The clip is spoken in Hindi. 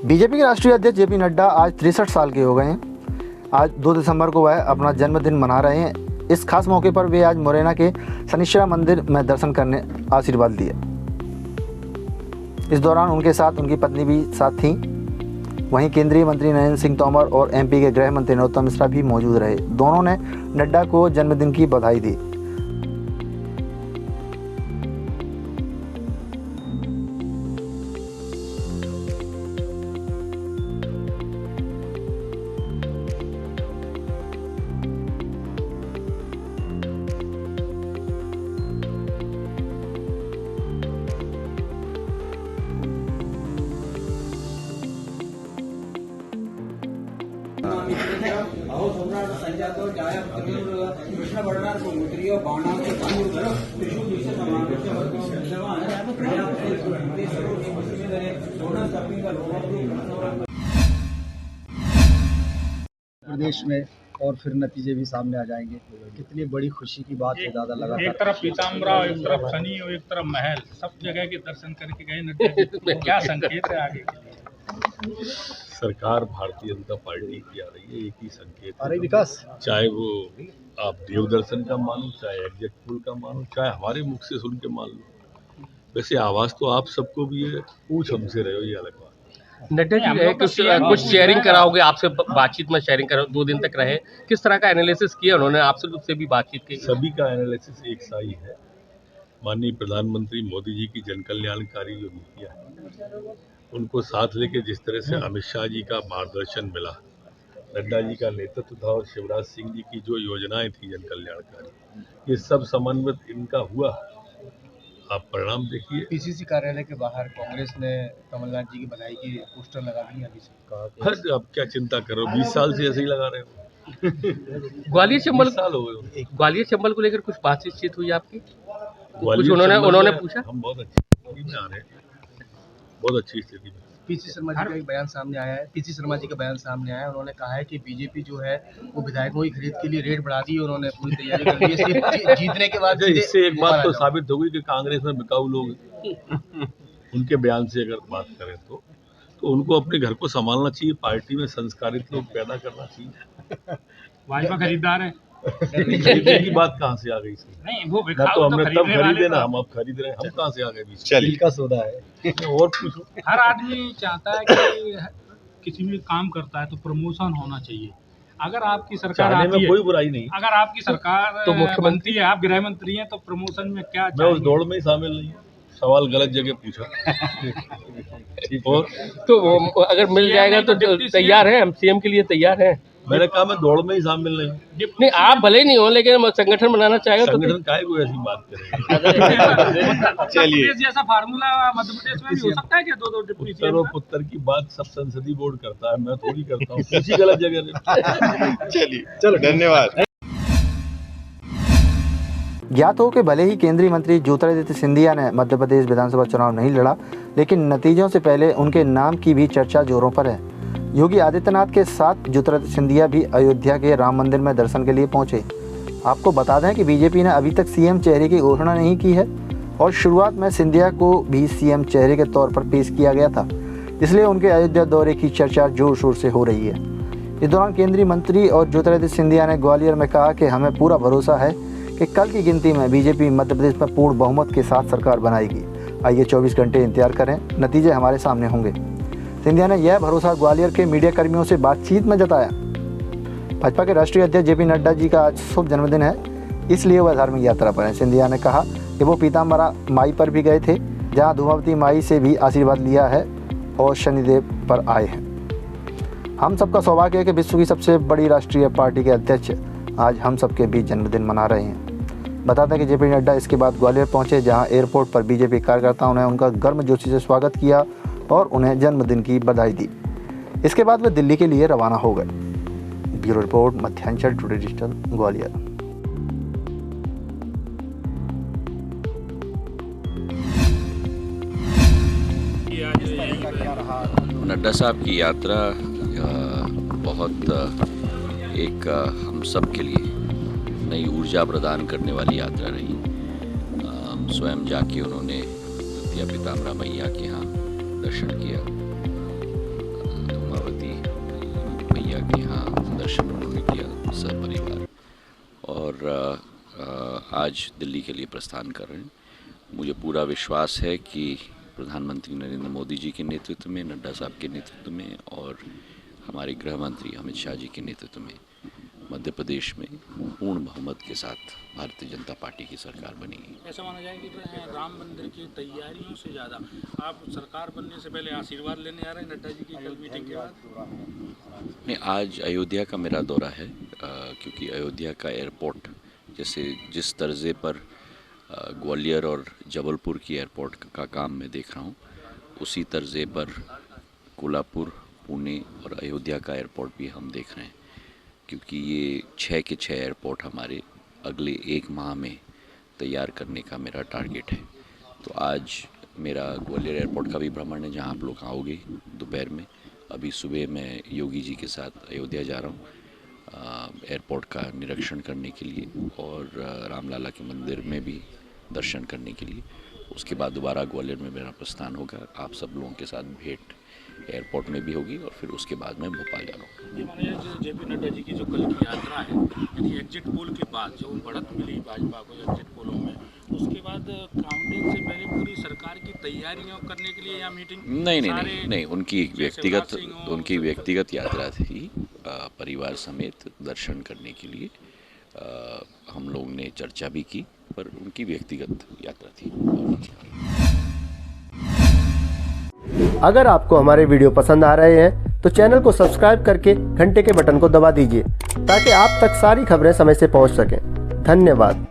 बीजेपी के राष्ट्रीय अध्यक्ष जेपी नड्डा आज 63 साल के हो गए हैं। आज 2 दिसंबर को वह अपना जन्मदिन मना रहे हैं। इस खास मौके पर वे आज मुरैना के शनिश्चरा मंदिर में दर्शन करने आशीर्वाद लिए। इस दौरान उनके साथ उनकी पत्नी भी साथ थीं। वहीं केंद्रीय मंत्री नरेंद्र सिंह तोमर और एमपी के गृह मंत्री नरोत्तम मिश्रा भी मौजूद रहे। दोनों ने नड्डा को जन्मदिन की बधाई दी। प्रदेश में और फिर नतीजे भी सामने आ जाएंगे। कितनी बड़ी खुशी की बात है दादा। लगातार एक तरफ पीताम्बरा, एक तरफ शनि और एक तरफ महल, सब जगह के दर्शन करके गए नड्डा। क्या संकेत है आगे? सरकार भारतीय जनता पार्टी की आ रही है, एक ही संकेत आ रही विकास, चाहे वो आप देव दर्शन का मानो, चाहे एग्जैक्ट पुल का मानो, चाहे हमारे मुख से सुन के मान लो। वैसे आवाज तो आप सबको भी है, पूछ हमसे रहे हो, ये अलग बात। नड्डा जी कुछ शेयरिंग कराओगे, आपसे बातचीत में शेयरिंग करो, 2 दिन तक रहे, किस तरह का एनालिसिस किया उन्होंने आपसे? उससे भी बातचीत की? सभी का एनालिसिस एक सा ही है। माननीय प्रधानमंत्री मोदी जी की जन कल्याणकारी जो नीतियाँ हैं, उनको साथ लेके जिस तरह से अमित शाह जी का मार्गदर्शन मिला, नड्डा जी का नेतृत्व था और शिवराज सिंह जी की जो योजनाएं थी जन कल्याणकारी, ये सब समन्वित इनका हुआ। आप परिणाम देखिए। पीसीसी कार्यालय के बाहर कांग्रेस ने कमलनाथ जी की बधाई की पोस्टर लगा दी। अभी से हर अब क्या चिंता करो, 20 साल से ऐसे ही लगा रहे हो। ग्वालियर चंबल साल हो गए। ग्वालियर चंबल को लेकर कुछ बातचीत हुई आपकी? कुछ उन्होंने पूछा? हम बहुत अच्छी स्थिति में आ रहे हैं, बहुत अच्छी स्थिति में। पीसी शर्मा जी का एक बयान सामने आया है। पीसी शर्मा जी का बयान सामने आया है। उन्होंने कहा है कि बीजेपी जो है वो विधायकों की खरीद के लिए रेट बढ़ा दी। उन्होंने पूरी तैयारी कर ली है सिर्फ जीतने के बाद। इससे एक बात तो साबित हो गई कि कांग्रेस में बिकाऊ लोग उनके बयान से अगर बात करें तो उनको अपने घर को संभालना चाहिए, पार्टी में संस्कारित लोग पैदा करना चाहिए। भाजपा खरीदार है। खरीदने की बात कहाँ से आ गई? नहीं, वो ना तो हमने तब खरीदे ना हम अब खरीद रहे हैं। हम कहाँ से आ गए? दिल का सौदा है। और पूछो। हर आदमी चाहता है कि किसी भी काम करता है तो प्रमोशन होना चाहिए। अगर आपकी सरकार आती है, कोई बुराई नहीं। अगर आपकी सरकार तो मुख्यमंत्री है, आप गृह मंत्री हैं, तो प्रमोशन में क्या मैं उस दौड़ में ही शामिल नहीं हूँ। सवाल गलत जगह पूछा। और तो अगर मिल जाएगा तो तैयार है, हम सीएम के लिए तैयार हैं। मैंने कहा मैं दौड़ में ही शामिल नहीं हूँ। नहीं, आप भले ही नहीं हो, लेकिन संगठन बनाना चाहेगा तो संगठन काहे को ऐसी बात करेंगे? चलिए, जैसा फार्मूला मध्य प्रदेश में भी हो सकता है कि 2-2 डिप्टी पुत्र और पुत्र की बात सब संसदीय बोर्ड करता है, मैं थोड़ी करता हूँ। किसी गलत जगह। चलिए, चलो, धन्यवाद। ज्ञात हो कि भले ही केंद्रीय मंत्री ज्योतिरादित्य सिंधिया ने मध्य प्रदेश विधानसभा चुनाव नहीं लड़ा, लेकिन नतीजों से पहले उनके नाम की भी चर्चा जोरों पर है। योगी आदित्यनाथ के साथ ज्योतिरादित्य सिंधिया भी अयोध्या के राम मंदिर में दर्शन के लिए पहुंचे। आपको बता दें कि बीजेपी ने अभी तक सीएम चेहरे की घोषणा नहीं की है और शुरुआत में सिंधिया को भी सीएम चेहरे के तौर पर पेश किया गया था, इसलिए उनके अयोध्या दौरे की चर्चा जोर शोर से हो रही है। इस दौरान केंद्रीय मंत्री और ज्योतिरादित्य सिंधिया ने ग्वालियर में कहा कि हमें पूरा भरोसा है कि कल की गिनती में बीजेपी मध्य प्रदेश में पूर्ण बहुमत के साथ सरकार बनाएगी। आइए 24 घंटे इंतजार करें, नतीजे हमारे सामने होंगे। सिंधिया ने यह भरोसा ग्वालियर के मीडिया कर्मियों से बातचीत में जताया। भाजपा के राष्ट्रीय अध्यक्ष जेपी नड्डा जी का आज शुभ जन्मदिन है, इसलिए वह धार्मिक यात्रा पर हैं। सिंधिया ने कहा कि वो पीताम्बरा माई पर भी गए थे, जहां धूमावती माई से भी आशीर्वाद लिया है और शनिदेव पर आए हैं। हम सबका सौभाग्य है कि विश्व की सबसे बड़ी राष्ट्रीय पार्टी के अध्यक्ष आज हम सबके बीच जन्मदिन मना रहे हैं। बता दें कि जेपी नड्डा इसके बाद ग्वालियर पहुंचे, जहां एयरपोर्ट पर बीजेपी कार्यकर्ताओं ने उनका गर्मजोशी से स्वागत किया और उन्हें जन्मदिन की बधाई दी। इसके बाद वे दिल्ली के लिए रवाना हो गए। Bureau report, Madhyanchal today digital, Gwalior. Nadda साहब की यात्रा बहुत एक हम सब के लिए नई ऊर्जा प्रदान करने वाली यात्रा रही। स्वयं जाके उन्होंने पीताम्बरा मैया के यहाँ दर्शन किया। दर्शन उन्होंने किया सपरिवार, और आज दिल्ली के लिए प्रस्थान कर रहे हैं। मुझे पूरा विश्वास है कि प्रधानमंत्री नरेंद्र मोदी जी के नेतृत्व में, नड्डा साहब के नेतृत्व में और हमारे गृह मंत्री अमित शाह जी के नेतृत्व में मध्य प्रदेश में पूर्ण बहुमत के साथ भारतीय जनता पार्टी की सरकार बनेगी। ऐसा माना जाए कि राम मंदिर की तैयारियों से ज़्यादा आप सरकार बनने से पहले आशीर्वाद लेने आ रहे हैं नड्डा जी की कल मीटिंग के बाद? नहीं, आज अयोध्या का मेरा दौरा है, क्योंकि अयोध्या का एयरपोर्ट जैसे जिस तर्जे पर ग्वालियर और जबलपुर की एयरपोर्ट का काम मैं देख रहा हूँ, उसी तर्जे पर कोल्हापुर, पुणे और अयोध्या का एयरपोर्ट भी हम देख रहे हैं, क्योंकि ये 6 के 6 एयरपोर्ट हमारे अगले 1 माह में तैयार करने का मेरा टारगेट है। तो आज मेरा ग्वालियर एयरपोर्ट का भी भ्रमण है, जहाँ आप लोग आओगे दोपहर में। अभी सुबह मैं योगी जी के साथ अयोध्या जा रहा हूँ एयरपोर्ट का निरीक्षण करने के लिए, और रामलला के मंदिर में भी दर्शन करने के लिए। उसके बाद दोबारा ग्वालियर में मेरा प्रस्थान होगा। आप सब लोगों के साथ भेंट एयरपोर्ट में भी होगी, और फिर उसके बाद मैं भोपाल जा रहा हूँ। ये माना जाए जेपी नड्डा जी की जो कल की यात्रा है, यानी एग्जिट पोल के बाद जो बढ़त मिली भाजपा को एग्जिट पोलों में, उसके बाद काउंटिंग से पहले पूरी सरकार की तैयारियां करने के लिए या मीटिंग? नहीं, उनकी व्यक्तिगत यात्रा थी, परिवार समेत दर्शन करने के लिए। हम लोग ने चर्चा भी की, पर उनकी व्यक्तिगत यात्रा थी। अगर आपको हमारे वीडियो पसंद आ रहे हैं तो चैनल को सब्सक्राइब करके घंटे के बटन को दबा दीजिए, ताकि आप तक सारी खबरें समय से पहुंच सकें। धन्यवाद।